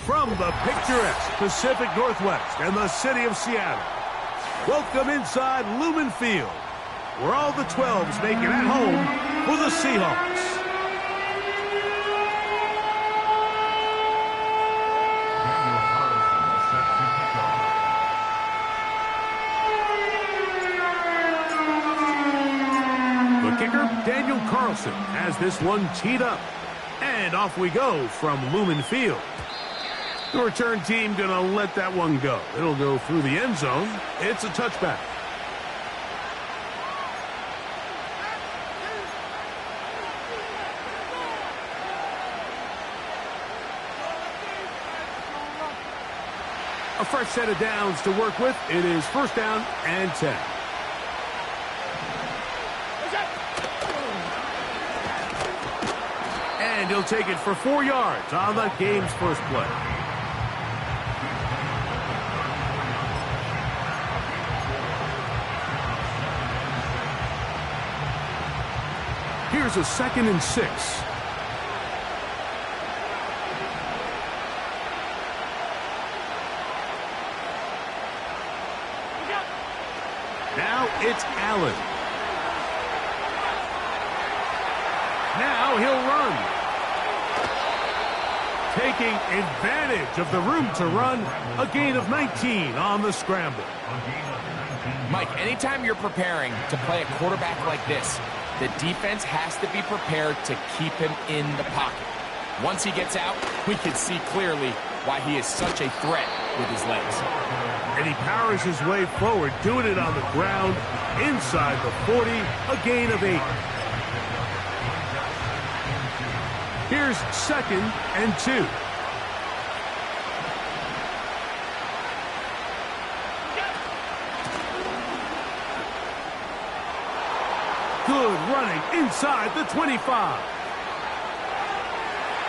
From the picturesque Pacific Northwest and the city of Seattle, welcome inside Lumen Field, where all the 12s make it at home for the Seahawks. The kicker, Daniel Carlson, has this one teed up. And off we go from Lumen Field. The return team going to let that one go. It'll go through the end zone. It's a touchback. A fresh set of downs to work with. It is first down and 10. And he'll take it for 4 yards on the game's first play. Here's a 2nd and 6. Now it's Allen. Now he'll run. Taking advantage of the room to run, a gain of 19 on the scramble. Mike, anytime you're preparing to play a quarterback like this, the defense has to be prepared to keep him in the pocket. Once he gets out, we can see clearly why he is such a threat with his legs. And he powers his way forward, doing it on the ground, inside the 40, a gain of 8. Here's 2nd and 2. Good running inside the 25.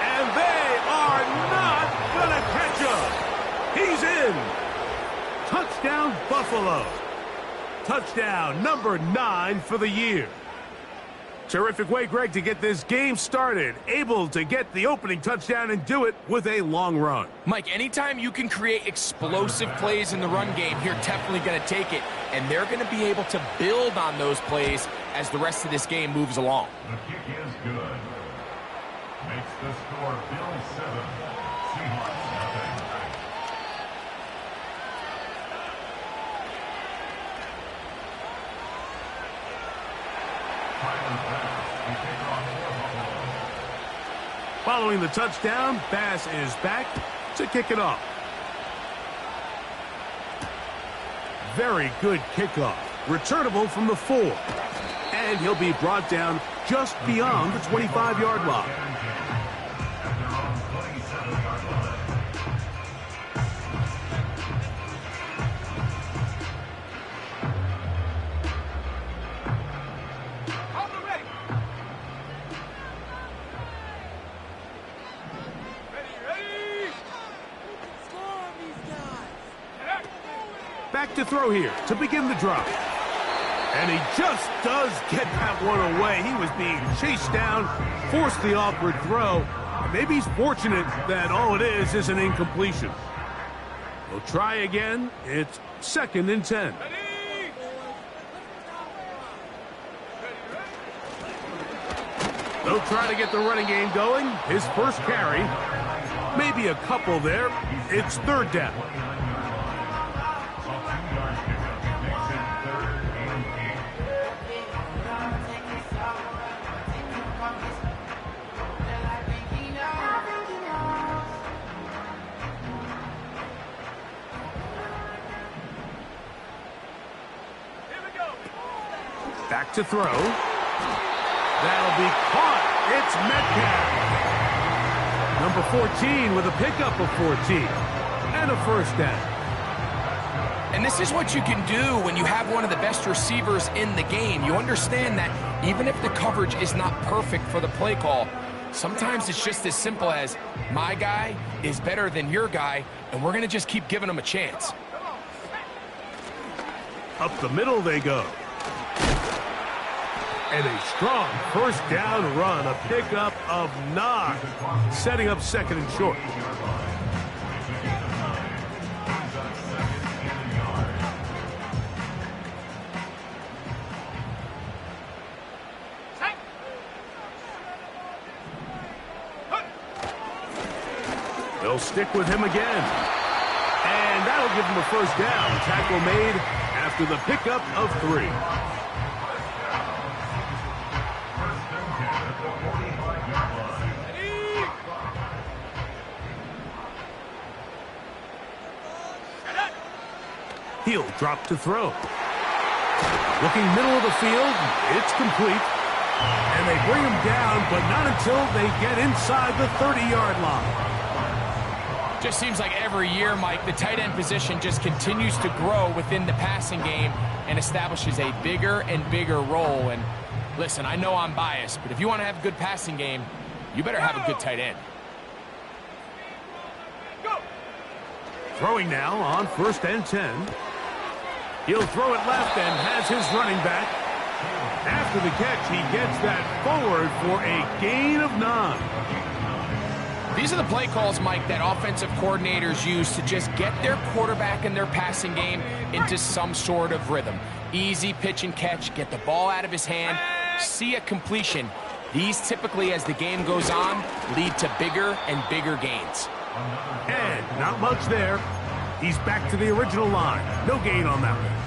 And they are not going to catch him. He's in. Touchdown, Buffalo. Touchdown number 9 for the year. Terrific way, Greg, to get this game started. Able to get the opening touchdown and do it with a long run. Mike, anytime you can create explosive plays in the run game, you're definitely going to take it. And they're going to be able to build on those plays as the rest of this game moves along. The kick is good. Makes the score Bill 7, Seahawks nothing. Following the touchdown, Bass is back to kick it off. Very good kickoff. Returnable from the 4. And he'll be brought down just beyond the 25-yard line. Back to throw here to begin the drive. And he just does get that one away. He was being chased down, forced the awkward throw. Maybe he's fortunate that all it is an incompletion. We'll try again. It's 2nd and 10. They'll try to get the running game going. His first carry. Maybe a couple there. It's 3rd down. Back to throw. That'll be caught. It's Metcalf. Number 14 with a pickup of 14. And a first down. And this is what you can do when you have one of the best receivers in the game. You understand that even if the coverage is not perfect for the play call, sometimes it's just as simple as my guy is better than your guy, and we're going to just keep giving him a chance. Up the middle they go. And a strong first down run, a pickup of 9, setting up second and short. They'll stick with him again. And that'll give him a first down. Tackle made after the pickup of 3. He'll drop to throw. Looking middle of the field, it's complete. And they bring him down, but not until they get inside the 30-yard line. Just seems like every year, Mike, the tight end position just continues to grow within the passing game and establishes a bigger and bigger role. And listen, I know I'm biased, but if you want to have a good passing game, you better have a good tight end. Throwing now on 1st and 10. He'll throw it left and has his running back. After the catch, he gets that forward for a gain of 9. These are the play calls, Mike, that offensive coordinators use to just get their quarterback and their passing game into some sort of rhythm. Easy pitch and catch, get the ball out of his hand, see a completion. These typically, as the game goes on, lead to bigger and bigger gains. And not much there. He's back to the original line. No gain on that one.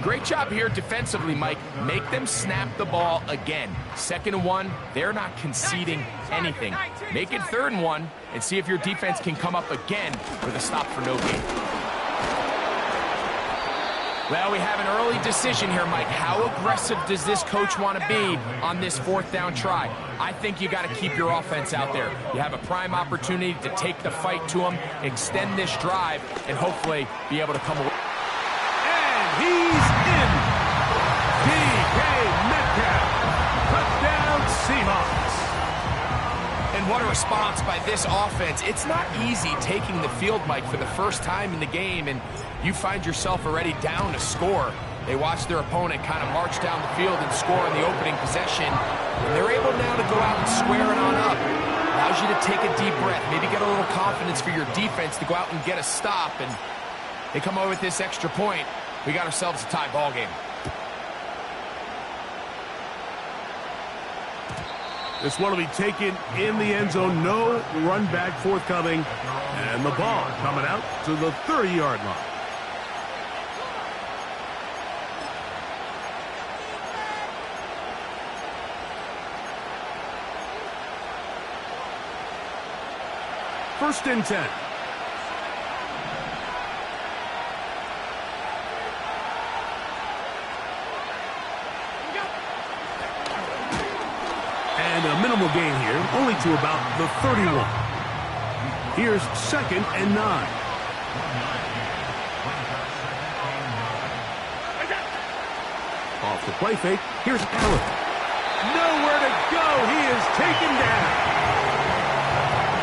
Great job here defensively, Mike. Make them snap the ball again. 2nd and 1, they're not conceding anything. Make it 3rd and 1 and see if your defense can come up again with a stop for no gain. Well, we have an early decision here, Mike. How aggressive does this coach want to be on this 4th down try? I think you got to keep your offense out there. You have a prime opportunity to take the fight to them, extend this drive, and hopefully be able to come away. He's in. DK Metcalf. Touchdown, Seahawks. And what a response by this offense. It's not easy taking the field, Mike, for the first time in the game, and you find yourself already down to score. They watch their opponent kind of march down the field and score on the opening possession, and they're able now to go out and square it on up. Allows you to take a deep breath, maybe get a little confidence for your defense to go out and get a stop, and they come away with this extra point. We got ourselves a tie ball game. This one will be taken in the end zone. No run back forthcoming. And the ball coming out to the 30-yard line. First and 10. And a minimal gain here, only to about the 31. Here's 2nd and 9. Off the play fake, here's Allen. Nowhere to go, he is taken down.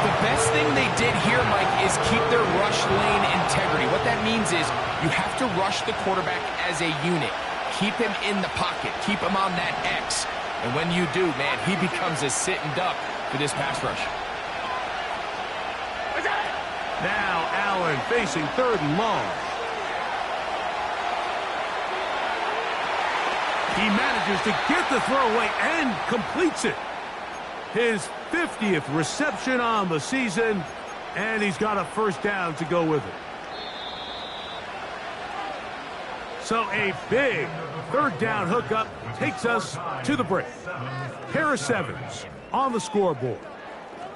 The best thing they did here, Mike, is keep their rush lane integrity. What that means is you have to rush the quarterback as a unit. Keep him in the pocket. Keep him on that X. And when you do, man, he becomes a sitting duck for this pass rush. Now Allen facing 3rd and long. He manages to get the throw away and completes it. His 50th reception on the season, and he's got a first down to go with it. So a big 3rd down hookup takes us to the break. Pair of 7s on the scoreboard.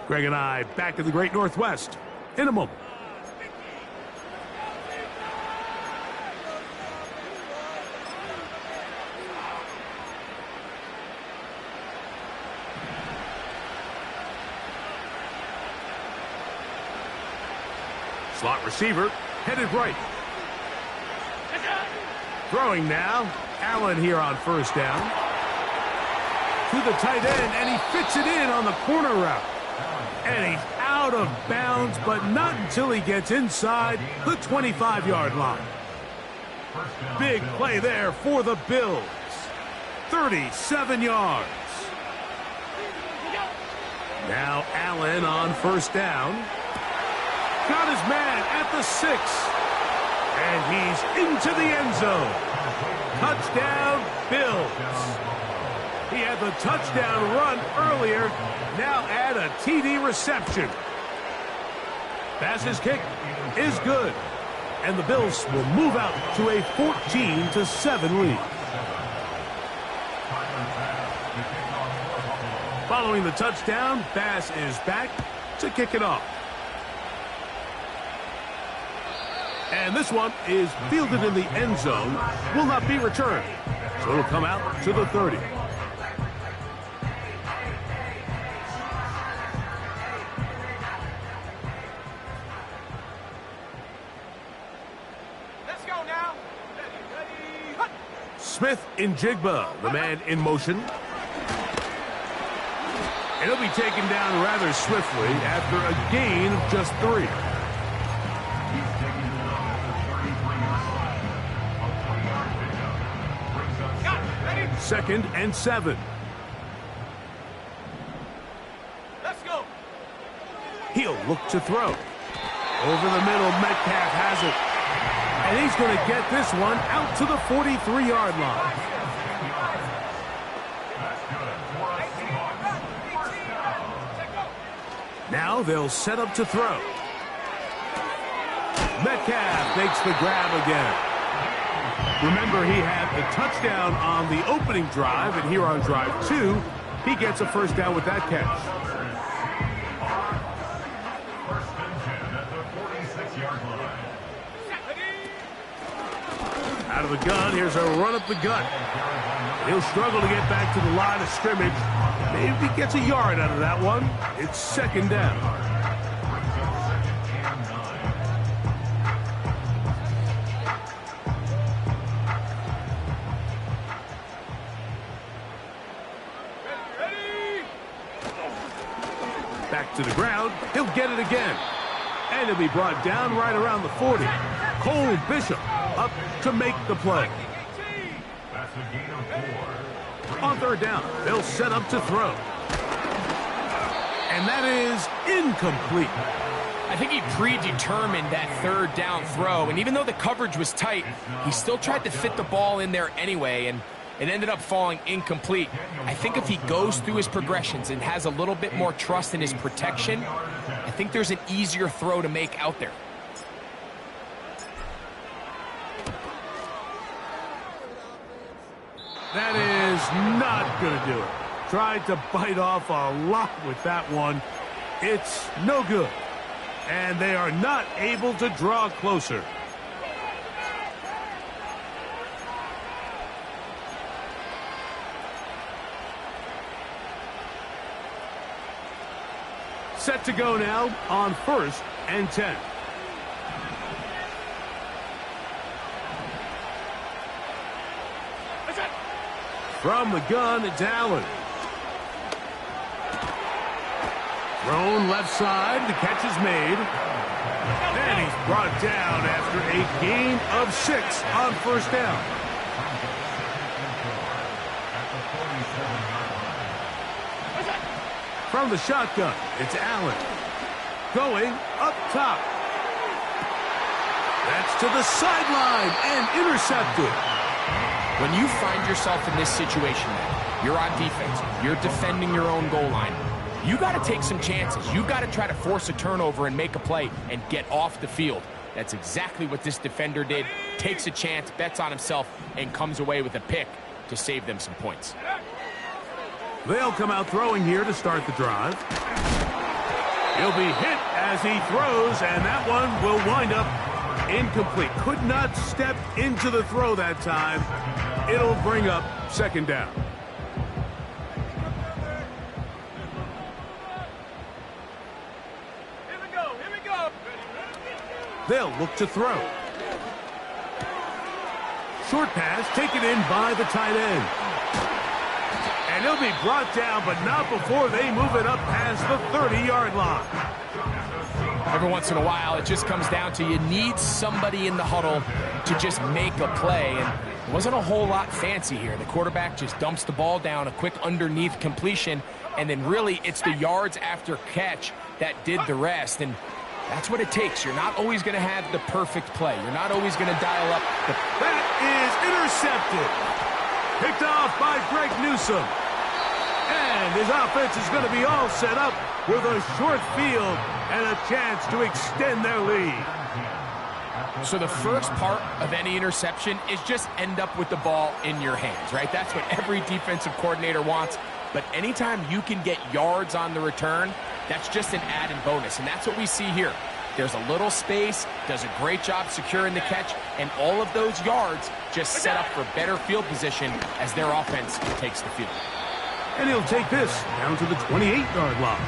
Greg and I back in the Great Northwest in a moment. Slot receiver headed right. Throwing now, Allen here on first down. To the tight end, and he fits it in on the corner route. And he's out of bounds, but not until he gets inside the 25-yard line. Big play there for the Bills. 37 yards. Now Allen on first down. Got his man at the 6. And he's into the end zone. Touchdown, Bills. He had the touchdown run earlier. Now add a TD reception. Pass's kick is good. And the Bills will move out to a 14-7 lead. Following the touchdown, Bass is back to kick it off. And this one is fielded in the end zone, will not be returned. So it'll come out to the 30. Let's go now. Ready. Smith in Jigba, the man in motion. And he'll be taken down rather swiftly after a gain of just 3. Second and 7. Let's go. He'll look to throw. Over the middle, Metcalf has it. And he's going to get this one out to the 43-yard line. Now they'll set up to throw. Metcalf makes the grab again. Remember, he had the touchdown on the opening drive, and here on drive 2, he gets a first down with that catch. First and 10 at the 46-yard line. Out of the gun, here's a run up the gut. He'll struggle to get back to the line of scrimmage. Maybe he gets a yard out of that one. It's second down. Back to the ground. He'll get it again. And he'll be brought down right around the 40. Cole Bishop up to make the play. That's a gain of 4. On third down, they'll set up to throw. And that is incomplete. I think he predetermined that third down throw, and even though the coverage was tight, he still tried to fit the ball in there anyway, and it ended up falling incomplete. I think if he goes through his progressions and has a little bit more trust in his protection, I think there's an easier throw to make out there. That is not going to do it. Tried to bite off a lot with that one. It's no good. And they are not able to draw closer. Set to go now on first and 10. From the gun, it's Allen. Thrown left side, the catch is made. And he's brought down after a gain of 6 on first down. From the shotgun, it's Allen. Going up top. That's to the sideline and intercepted. When you find yourself in this situation, you're on defense, you're defending your own goal line, you got to take some chances. You got to try to force a turnover and make a play and get off the field. That's exactly what this defender did. Takes a chance, bets on himself, and comes away with a pick to save them some points. They'll come out throwing here to start the drive. He'll be hit as he throws, and that one will wind up incomplete. Could not step into the throw that time. It'll bring up second down. Here we go. They'll look to throw. Short pass taken in by the tight end. And he'll be brought down, but not before they move it up past the 30-yard line. Every once in a while, it just comes down to you need somebody in the huddle to just make a play. And it wasn't a whole lot fancy here. The quarterback just dumps the ball down, a quick underneath completion, and then really it's the yards after catch that did the rest. And that's what it takes. You're not always going to have the perfect play. You're not always going to dial up the... That is intercepted. Picked off by Greg Newsome. And his offense is going to be all set up with a short field and a chance to extend their lead. So the first part of any interception is just end up with the ball in your hands, right? That's what every defensive coordinator wants. But anytime you can get yards on the return, that's just an added bonus. And that's what we see here. There's a little space, does a great job securing the catch, and all of those yards just set up for better field position as their offense takes the field. And he'll take this down to the 28-yard line.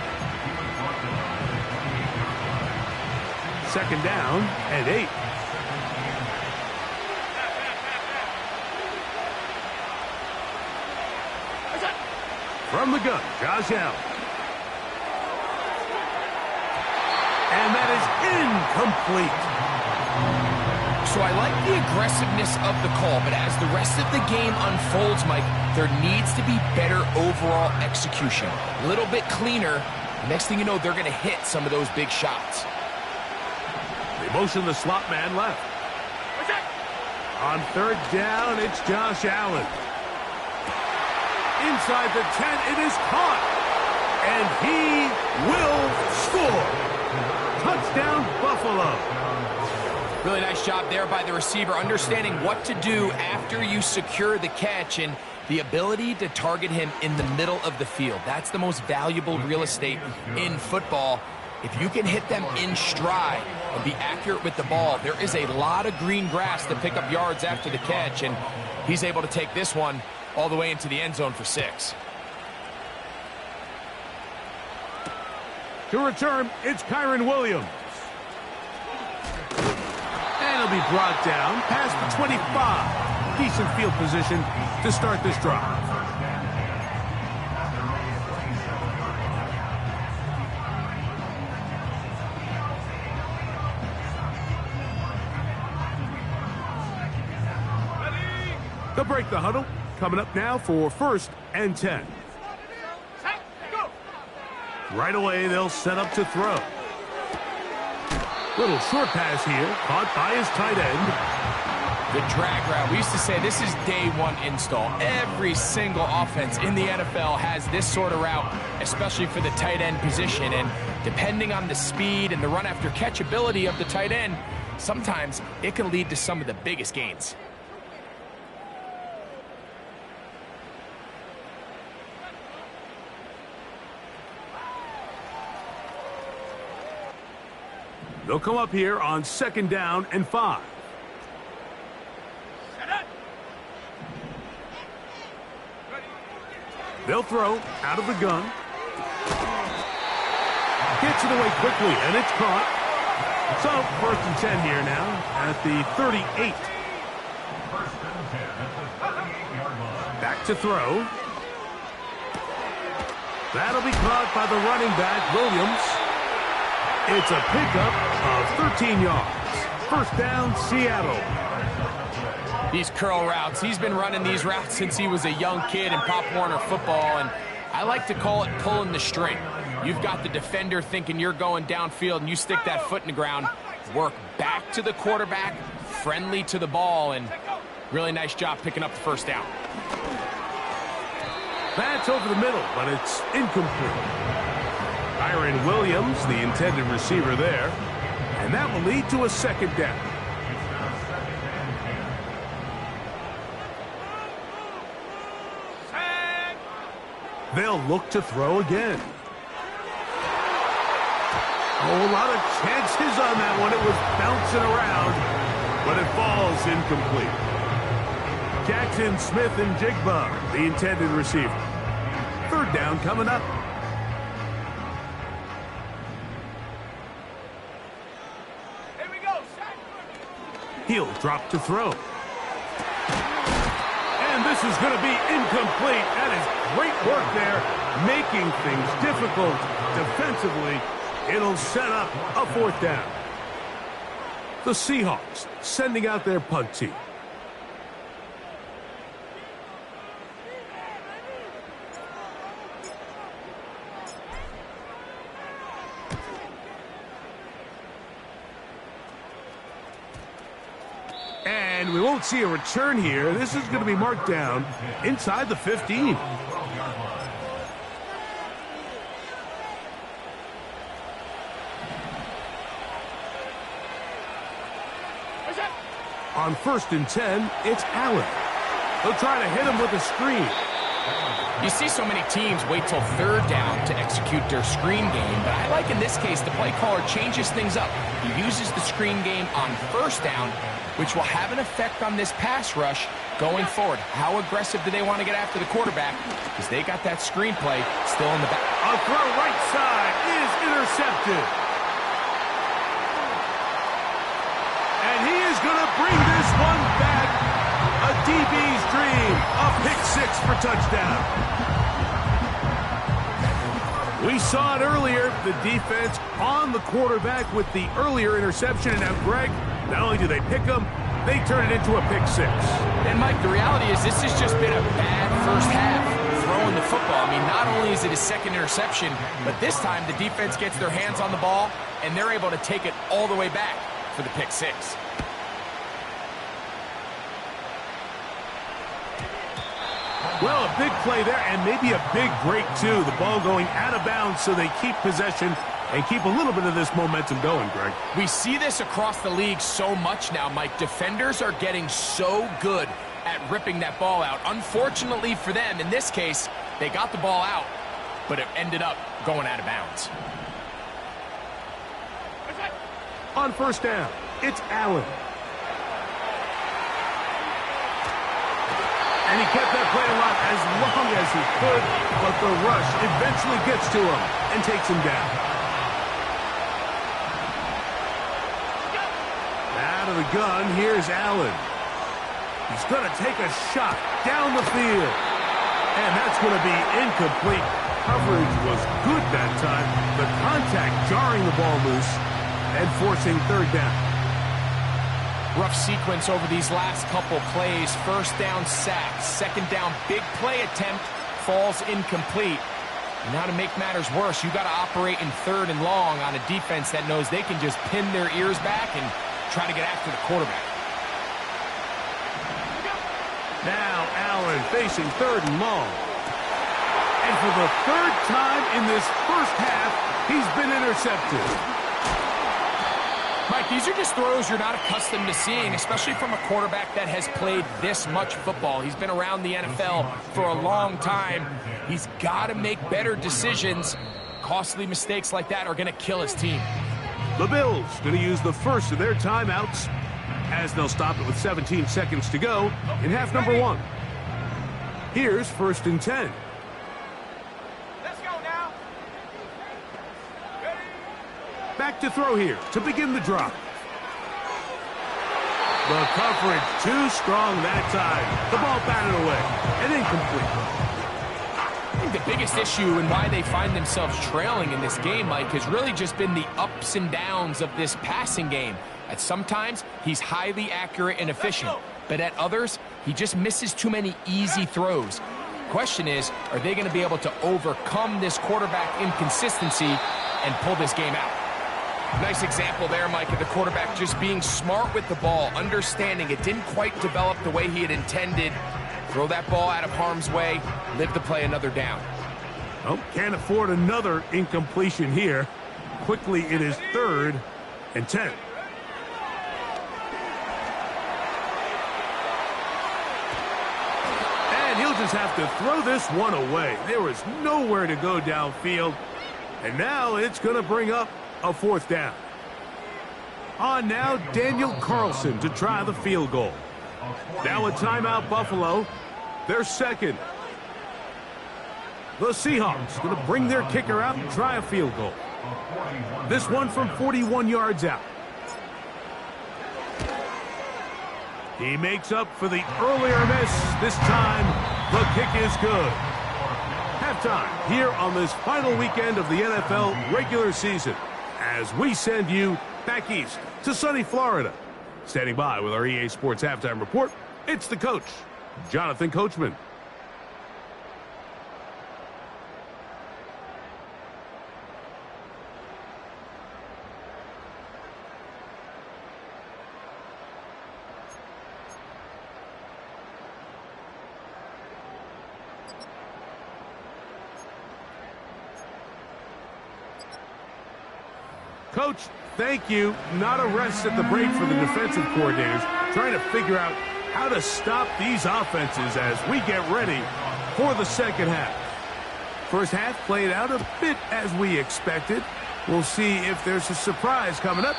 Second down and 8. From the gun, Josh Allen. And that is incomplete. So I like the aggressiveness of the call, but as the rest of the game unfolds, Mike, there needs to be better overall execution. A little bit cleaner. Next thing you know, they're going to hit some of those big shots. They motion the slot man left. On third down, it's Josh Allen. Inside the 10, it is caught. And he will score. Touchdown, Buffalo. Really nice job there by the receiver, understanding what to do after you secure the catch and the ability to target him in the middle of the field. That's the most valuable real estate in football. If you can hit them in stride and be accurate with the ball, there is a lot of green grass to pick up yards after the catch, and he's able to take this one all the way into the end zone for 6. To return, it's Kyron Williams. And he'll be brought down past the 25. Decent field position to start this drive. They'll break the huddle. Coming up now for 1st and 10. Right away, they'll set up to throw. Little short pass here, caught by his tight end. The drag route. We used to say this is day one install. Every single offense in the NFL has this sort of route, especially for the tight end position. And depending on the speed and the run after catch ability of the tight end, sometimes it can lead to some of the biggest gains. They'll come up here on 2nd down and 5. They'll throw out of the gun. Gets it away quickly, and it's caught. So, 1st and 10 here now at the 38. Back to throw. That'll be caught by the running back, Williams. It's a pickup of 13 yards. 1st down, Seattle. These curl routes, he's been running these routes since he was a young kid in Pop Warner football, and I like to call it pulling the string. You've got the defender thinking you're going downfield, and you stick that foot in the ground, work back to the quarterback, friendly to the ball, and really nice job picking up the 1st down. That's over the middle, but it's incomplete. Kyron Williams, the intended receiver there, and that will lead to a 2nd down. They'll look to throw again. Oh, a lot of chances on that one. It was bouncing around, but it falls incomplete. Jackson, Smith, and Jigba, the intended receiver. 3rd down coming up. He'll drop to throw. This is going to be incomplete. That is great work there, making things difficult defensively. It'll set up a fourth down. The Seahawks sending out their punt team. And we won't see a return here. This is going to be marked down inside the 15. On 1st and 10, it's Allen. They'll try to hit him with a screen. You see so many teams wait till 3rd down to execute their screen game, but I like in this case the play caller changes things up. He uses the screen game on 1st down, which will have an effect on this pass rush going forward. How aggressive do they want to get after the quarterback? Because they got that screen play still in the back. A throw right side is intercepted. And he is going to bring this one back. A DB's dream. A pick 6 for touchdown. We saw it earlier. The defense on the quarterback with the earlier interception. And now, Greg, not only do they pick him, they turn it into a pick 6. And, Mike, the reality is this has just been a bad first half throwing the football. I mean, not only is it a second interception, but this time the defense gets their hands on the ball, and they're able to take it all the way back for the pick 6. Well, a big play there, and maybe a big break, too. The ball going out of bounds so they keep possession and keep a little bit of this momentum going, Greg. We see this across the league so much now, Mike. Defenders are getting so good at ripping that ball out. Unfortunately for them, in this case, they got the ball out, but it ended up going out of bounds. On 1st down, it's Allen. And he kept that play alive as long as he could, but the rush eventually gets to him and takes him down. Out of the gun, here's Allen. He's going to take a shot down the field. And that's going to be incomplete. Coverage was good that time. The contact jarring the ball loose and forcing 3rd down. Rough sequence over these last couple plays. 1st down sack, 2nd down big play attempt falls incomplete. And now to make matters worse, you got to operate in 3rd and long on a defense that knows they can just pin their ears back and try to get after the quarterback. Now Allen facing 3rd and long. And for the 3rd time in this first half, he's been intercepted. Mike, these are just throws you're not accustomed to seeing, especially from a quarterback that has played this much football. He's been around the NFL for a long time. He's got to make better decisions. Costly mistakes like that are going to kill his team. The Bills going to use the first of their timeouts as they'll stop it with 17 seconds to go in half number 1. Here's 1st and 10. Let's go now. Back to throw here to begin the drive. The coverage too strong that time. The ball batted away and incomplete. I think the biggest issue and why they find themselves trailing in this game, Mike, has really just been the ups and downs of this passing game. At sometimes, he's highly accurate and efficient, but at others, he just misses too many easy throws. Question is, are they going to be able to overcome this quarterback inconsistency and pull this game out? Nice example there, Mike, of the quarterback just being smart with the ball, understanding it didn't quite develop the way he had intended. Throw that ball out of harm's way, live to play another down. Oh, can't afford another incompletion here. Quickly, it is 3rd and 10. And he'll just have to throw this one away. There was nowhere to go downfield. And now it's going to bring up a 4th down. On now, Daniel Carlson to try the field goal. Now a timeout, Buffalo. Their 2nd. The Seahawks going to bring their kicker out and try a field goal. This one from 41 yards out. He makes up for the earlier miss. This time, the kick is good. Halftime here on this final weekend of the NFL regular season as we send you back east to sunny Florida. Standing by with our EA Sports Halftime Report, it's the coach, Jonathan Coachman. Coach, thank you. Not a rest at the break for the defensive coordinators, trying to figure out how to stop these offenses as we get ready for the second half. First half played out a bit as we expected. We'll see if there's a surprise coming up.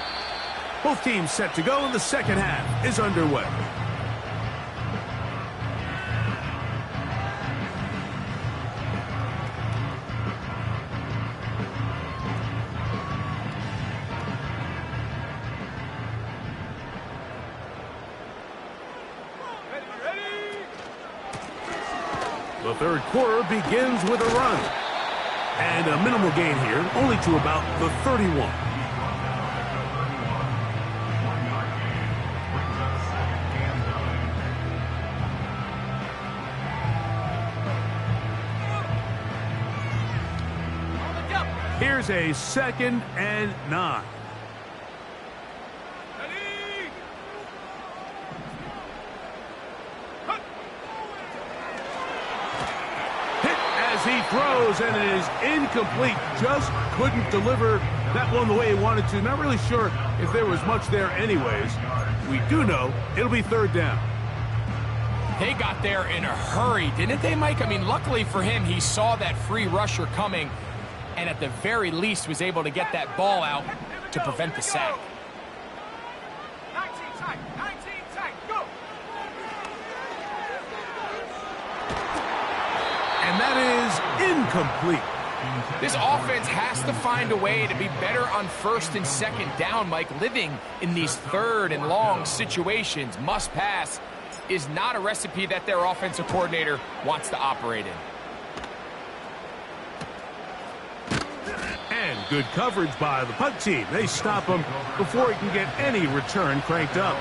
Both teams set to go, and the second half is underway. The third quarter begins with a run. And a minimal gain here, only to about the 31. Here's a 2nd and 9. He throws, and it is incomplete. Just couldn't deliver that one the way he wanted to. Not really sure if there was much there anyways. We do know it'll be 3rd down. They got there in a hurry, didn't they, Mike? I mean, luckily for him, he saw that free rusher coming and at the very least was able to get that ball out to prevent the sack. 19 tight, go! And that is incomplete. This offense has to find a way to be better on 1st and 2nd down, Mike. Living in these 3rd and long situations, must pass, is not a recipe that their offensive coordinator wants to operate in. And good coverage by the punt team. They stop him before he can get any return cranked up.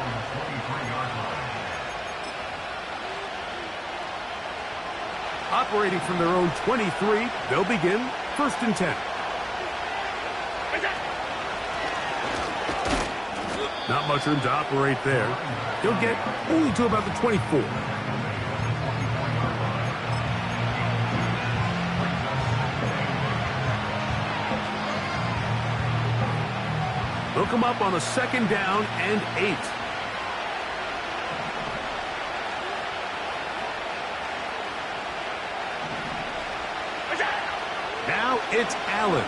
Operating from their own 23, they'll begin 1st and 10. Not much room to operate there. He'll get only to about the 24. They'll come up on a 2nd down and 8. Now it's Allen.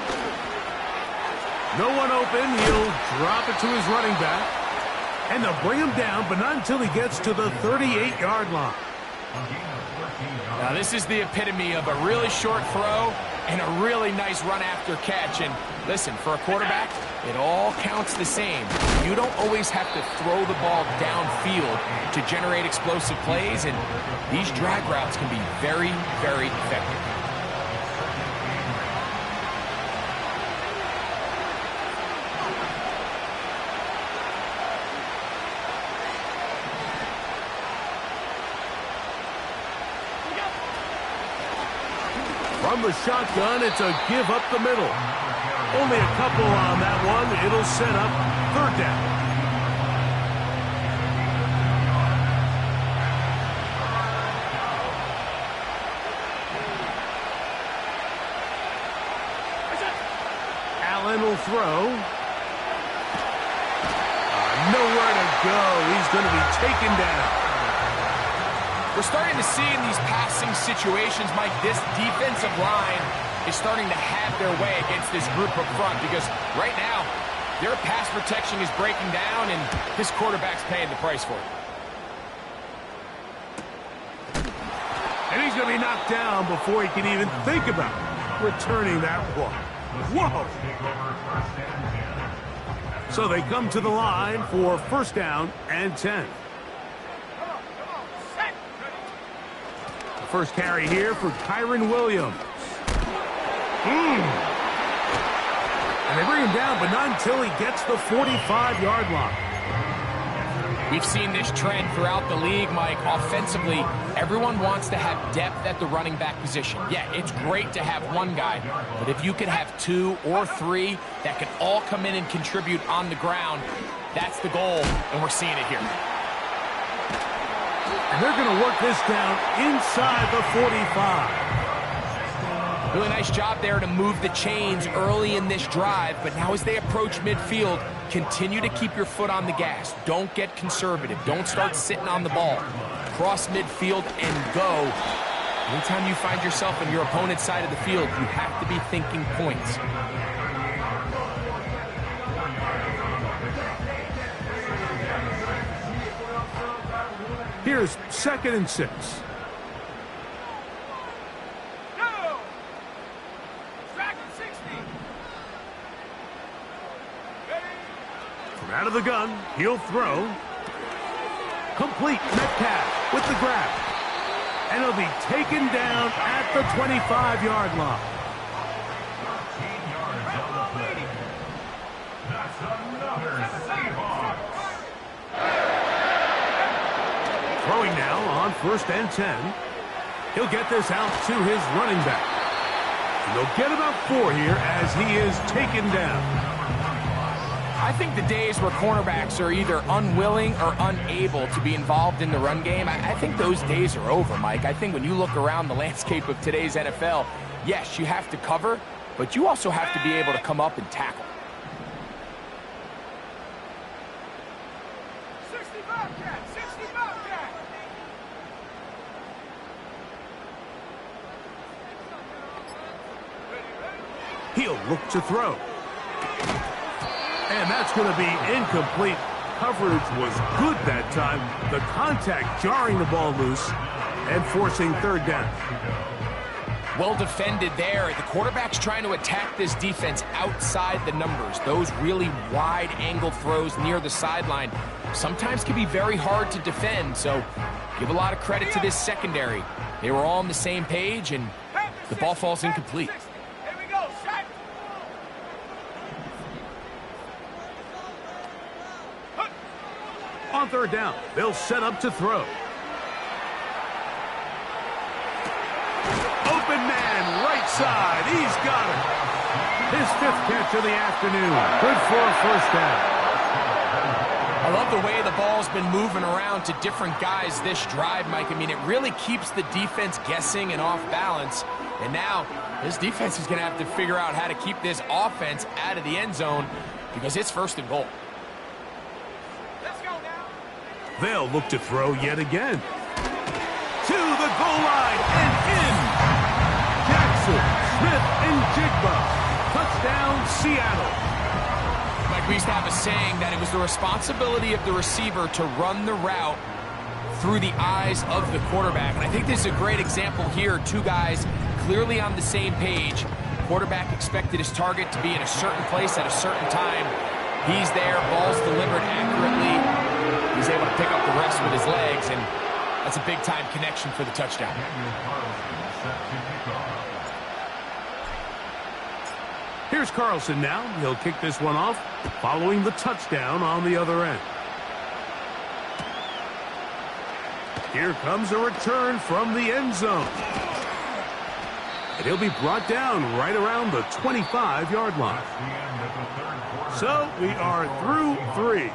No one open. He'll drop it to his running back. And they'll bring him down, but not until he gets to the 38-yard line. Now, this is the epitome of a really short throw and a really nice run after catch. And listen, for a quarterback, it all counts the same. You don't always have to throw the ball downfield to generate explosive plays, and these drag routes can be very, very effective. From the shotgun, it's a give up the middle. Only a couple on that one. It'll set up 3rd down. Allen will throw. Nowhere to go. He's going to be taken down. We're starting to see in these passing situations, Mike, this defensive line is starting to have their way against this group up front because right now, their pass protection is breaking down and this quarterback's paying the price for it. And he's going to be knocked down before he can even think about returning that one. Whoa! So they come to the line for 1st down and 10. first carry here for Kyron Williams. And they bring him down, but not until he gets the 45-yard line. We've seen this trend throughout the league, Mike. Offensively, everyone wants to have depth at the running back position. Yeah, it's great to have one guy, but if you could have 2 or 3 that can all come in and contribute on the ground, that's the goal, and we're seeing it here. And they're going to work this down inside the 45. Really nice job there to move the chains early in this drive, but now as they approach midfield, continue to keep your foot on the gas. Don't get conservative. Don't start sitting on the ball. Cross midfield and go. Anytime you find yourself on your opponent's side of the field, you have to be thinking points. Here's 2nd and 6. Out of the gun, he'll throw. Complete. Metcalf with the grab. And he'll be taken down at the 25-yard line. 13 yards on the play. That's another Seahawks. Throwing now on 1st and 10. He'll get this out to his running back. And they'll get about 4 here as he is taken down. I think the days where cornerbacks are either unwilling or unable to be involved in the run game, I think those days are over, Mike. I think when you look around the landscape of today's NFL, yes, you have to cover, but you also have to be able to come up and tackle. 65 cat, 65 cat. He'll look to throw. And that's going to be incomplete. Coverage was good that time. The contact jarring the ball loose and forcing 3rd down. Well defended there. The quarterback's trying to attack this defense outside the numbers. Those really wide angle throws near the sideline sometimes can be very hard to defend. So give a lot of credit to this secondary. They were all on the same page, and the ball falls incomplete. Here we go, shot. On 3rd down, they'll set up to throw. Open man, right side. He's got it. His 5th catch of the afternoon. Good for a 1st down. I love the way the ball's been moving around to different guys this drive, Mike. I mean, it really keeps the defense guessing and off balance. And now, this defense is going to have to figure out how to keep this offense out of the end zone because it's 1st and goal. They'll look to throw yet again. To the goal line and in. Jackson, Smith, and Jigba. Touchdown, Seattle. Mike, we used to have a saying that it was the responsibility of the receiver to run the route through the eyes of the quarterback. And I think this is a great example here. 2 guys clearly on the same page. Quarterback expected his target to be in a certain place at a certain time. He's there, ball's delivered accurately. He's able to pick up the rest with his legs, and that's a big-time connection for the touchdown. Here's Carlson now. He'll kick this one off, following the touchdown on the other end. Here comes a return from the end zone. And he'll be brought down right around the 25-yard line. So we are through 3.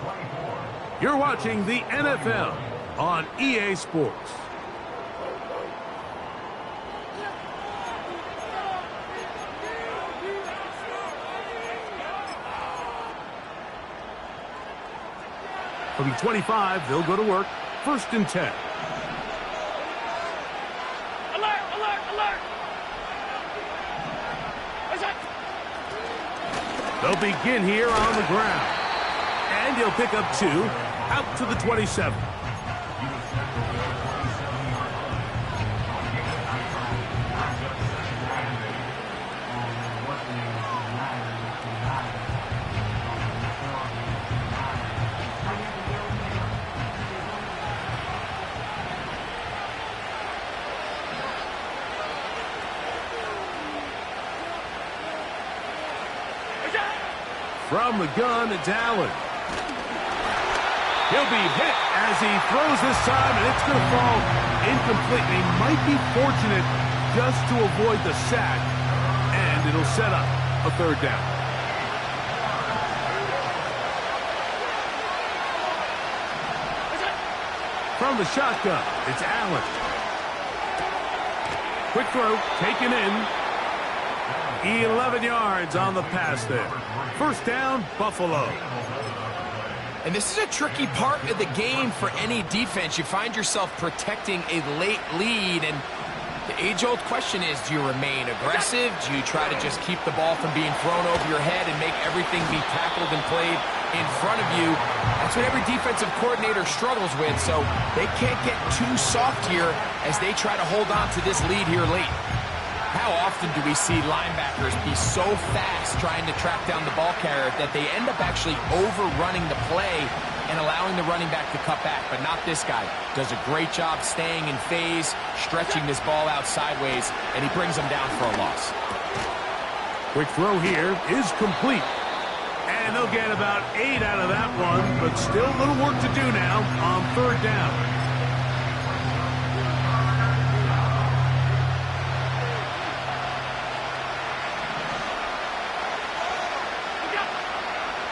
You're watching the NFL on EA Sports. From the 25, they'll go to work. 1st and 10. Alert, alert, alert. They'll begin here on the ground. And he'll pick up 2 out to the 27. From the gun, it's Allen. He'll be hit as he throws this time, and it's going to fall incomplete. He might be fortunate just to avoid the sack, and it'll set up a third down. From the shotgun, it's Allen. Quick throw, taken in. 11 yards on the pass there. First down, Buffalo. And this is a tricky part of the game for any defense. You find yourself protecting a late lead, and the age-old question is, do you remain aggressive? Do you try to just keep the ball from being thrown over your head and make everything be tackled and played in front of you? That's what every defensive coordinator struggles with, so they can't get too soft here as they try to hold on to this lead here late. How often do we see linebackers be so fast trying to track down the ball carrier that they end up actually overrunning the play and allowing the running back to cut back? But not this guy. Does a great job staying in phase, stretching this ball out sideways, and he brings them down for a loss. Quick throw here is complete. And they'll get about 8 out of that one, but still a little work to do now on third down.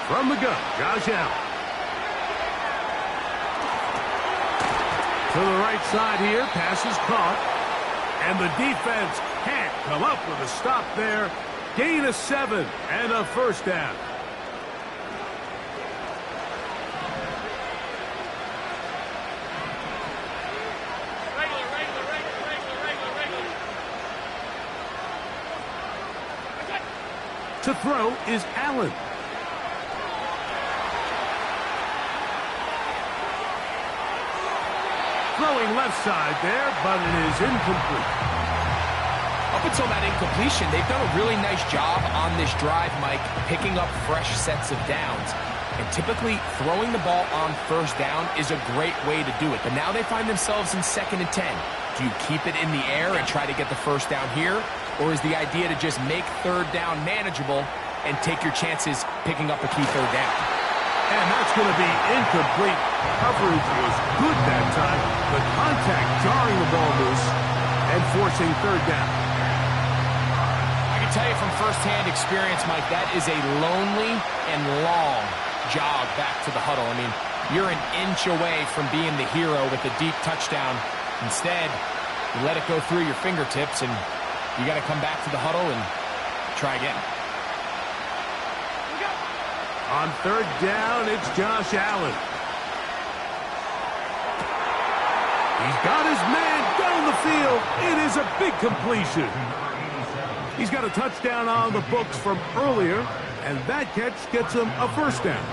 From the gun, Josh Allen. To the right side here, pass is caught. And the defense can't come up with a stop there. Gain of 7 and a first down. To throw is Allen. Throwing left side there, but it is incomplete. Up until that incompletion, they've done a really nice job on this drive, Mike, picking up fresh sets of downs. And typically, throwing the ball on first down is a great way to do it. But now they find themselves in 2nd and 10. Do you keep it in the air and try to get the first down here? Or is the idea to just make third down manageable and take your chances picking up a key third down? And that's going to be incomplete. Coverage was good that time. The contact jarring the ball loose and forcing third down. I can tell you from firsthand experience, Mike, that is a lonely and long jog back to the huddle. I mean, you're an inch away from being the hero with a deep touchdown. Instead, you let it go through your fingertips, and you got to come back to the huddle and try again. On third down, it's Josh Allen. He's got his man down the field. It is a big completion. He's got a touchdown on the books from earlier, and that catch gets him a first down.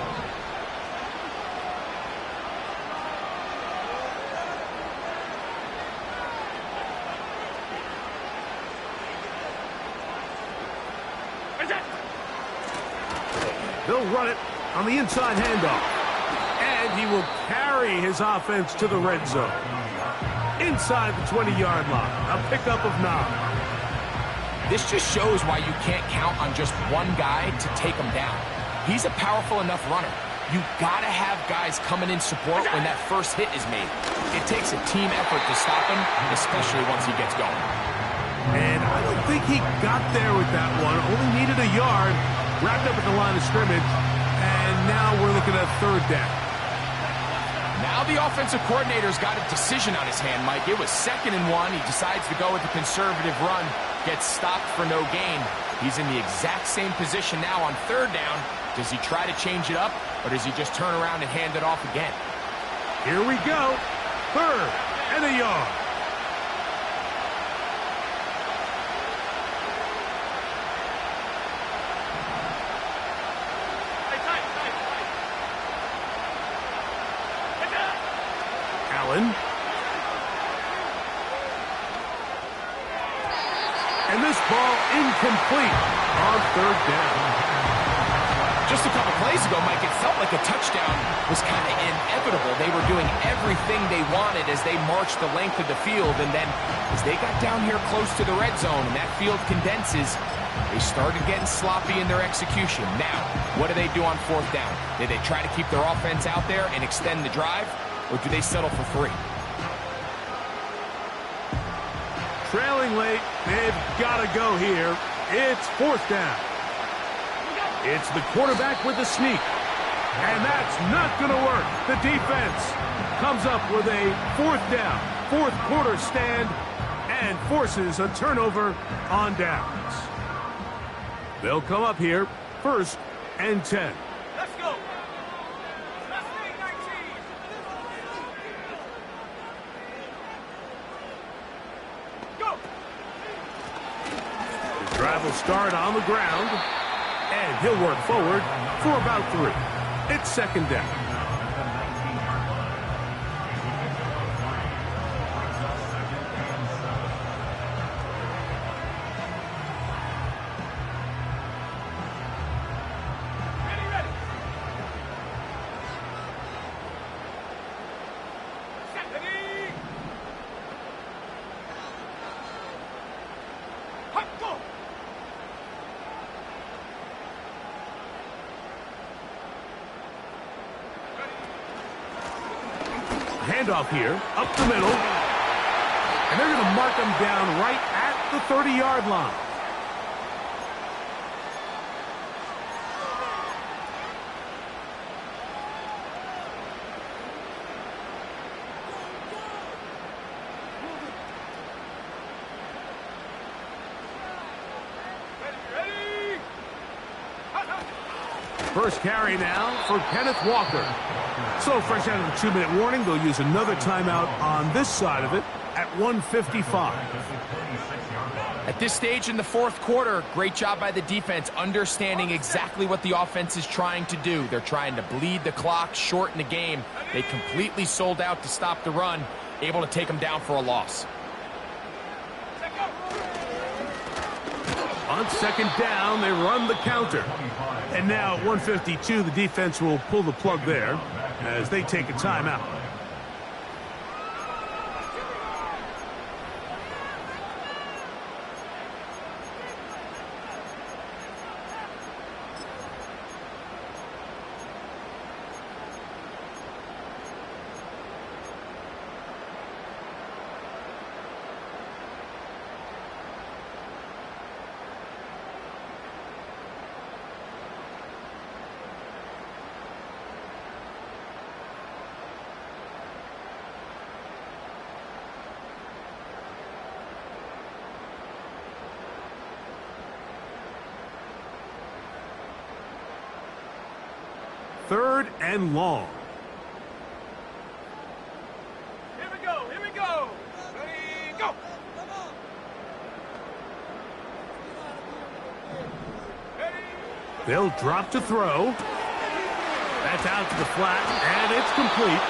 They'll run it on the inside handoff. And he will carry his offense to the red zone. Inside the 20-yard line. A pickup of 9. This just shows why you can't count on just one guy to take him down. He's a powerful enough runner. You got to have guys coming in support when that first hit is made. It takes a team effort to stop him, especially once he gets going. And I don't think he got there with that one. Only needed a yard. Wrapped up at the line of scrimmage, and now we're looking at third down. Now the offensive coordinator's got a decision on his hand, Mike. It was 2nd and 1. He decides to go with the conservative run, gets stopped for no gain. He's in the exact same position now on third down. Does he try to change it up, or does he just turn around and hand it off again? Here we go. 3rd and a yard. And this ball incomplete on third down. Just a couple plays ago, Mike, it felt like a touchdown was kind of inevitable. They were doing everything they wanted as they marched the length of the field, and then as they got down here close to the red zone and that field condenses, They started getting sloppy in their execution. Now, what do they do on fourth down? Do they try to keep their offense out there and extend the drive, or do they settle for 3? Trailing late, they've got to go here. It's fourth down. It's the quarterback with the sneak. And that's not going to work. The defense comes up with a fourth down, fourth quarter stand, and forces a turnover on downs. They'll come up here, 1st and 10. Let's go. Let's make 19. Go. The drive will start on the ground, and he'll work forward for about 3. It's 2nd down. Handoff here, up the middle. And they're going to mark him down right at the 30-yard line. First carry now for Kenneth Walker. So fresh out of the 2-minute warning, they'll use another timeout on this side of it at 1:55. At this stage in the fourth quarter, great job by the defense understanding exactly what the offense is trying to do. They're trying to bleed the clock, shorten the game. They completely sold out to stop the run, able to take them down for a loss. On 2nd down, they run the counter. And now at 1:52, the defense will pull the plug there as they take a timeout. Third and long. Here we go. Here we go. Ready, go. Ready. They'll drop to throw. That's out to the flat, and it's complete.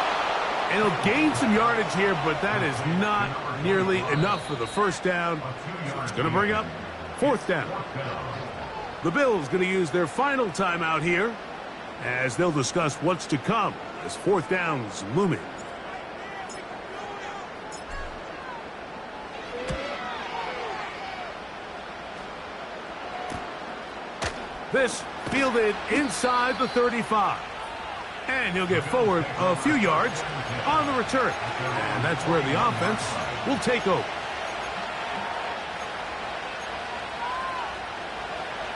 And he'll gain some yardage here, but that is not nearly enough for the first down. It's going to bring up 4th down. The Bills going to use their final timeout here, as they'll discuss what's to come as 4th down's looming. This fielded inside the 35. And he'll get forward a few yards on the return. And that's where the offense will take over.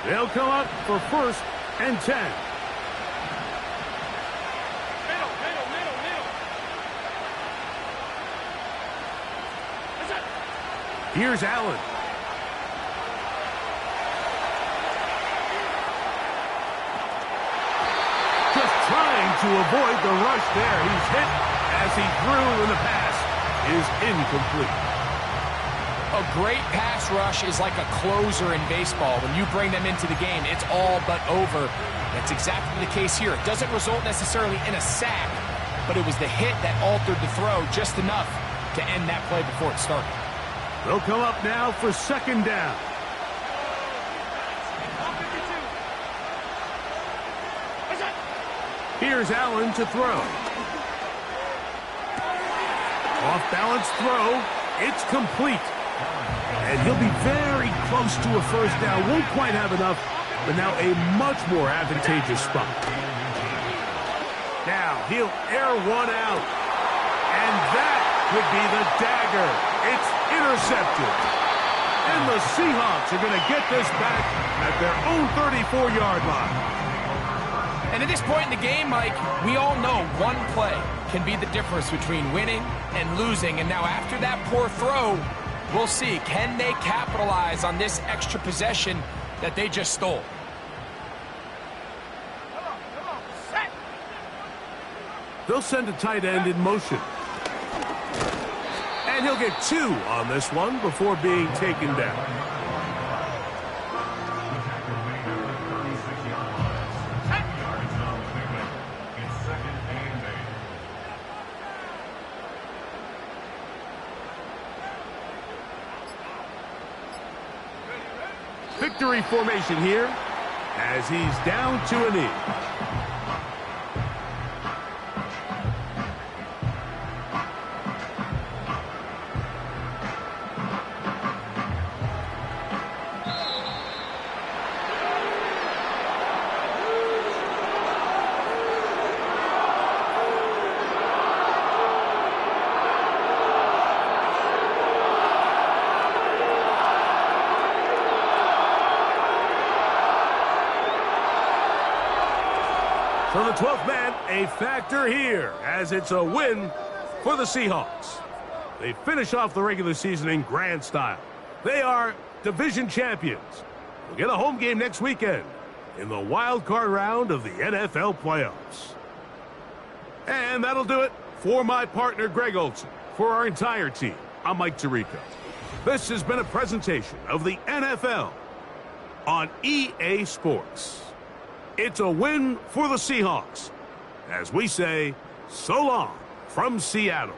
They'll come up for 1st and 10. Here's Allen. Just trying to avoid the rush there. He's hit as he threw, and the pass is incomplete. A great pass rush is like a closer in baseball. When you bring them into the game, it's all but over. That's exactly the case here. It doesn't result necessarily in a sack, but it was the hit that altered the throw just enough to end that play before it started. They'll come up now for 2nd down. Here's Allen to throw. Off balance throw. It's complete. And he'll be very close to a first down. Won't quite have enough, but now a much more advantageous spot. Now he'll air one out. And that would be the dagger. It's intercepted. And the Seahawks are going to get this back at their own 34-yard line. And at this point in the game, Mike, we all know one play can be the difference between winning and losing. And now after that poor throw, we'll see, can they capitalize on this extra possession that they just stole? They'll send a tight end in motion. And he'll get 2 on this one before being taken down. Victory formation here as he's down to a knee. So the 12th man, a factor here, as it's a win for the Seahawks. They finish off the regular season in grand style. They are division champions. We'll get a home game next weekend in the wild card round of the NFL playoffs. And that'll do it for my partner, Greg Olson. For our entire team, I'm Mike Tirico. This has been a presentation of the NFL on EA Sports. It's a win for the Seahawks, as we say, so long from Seattle.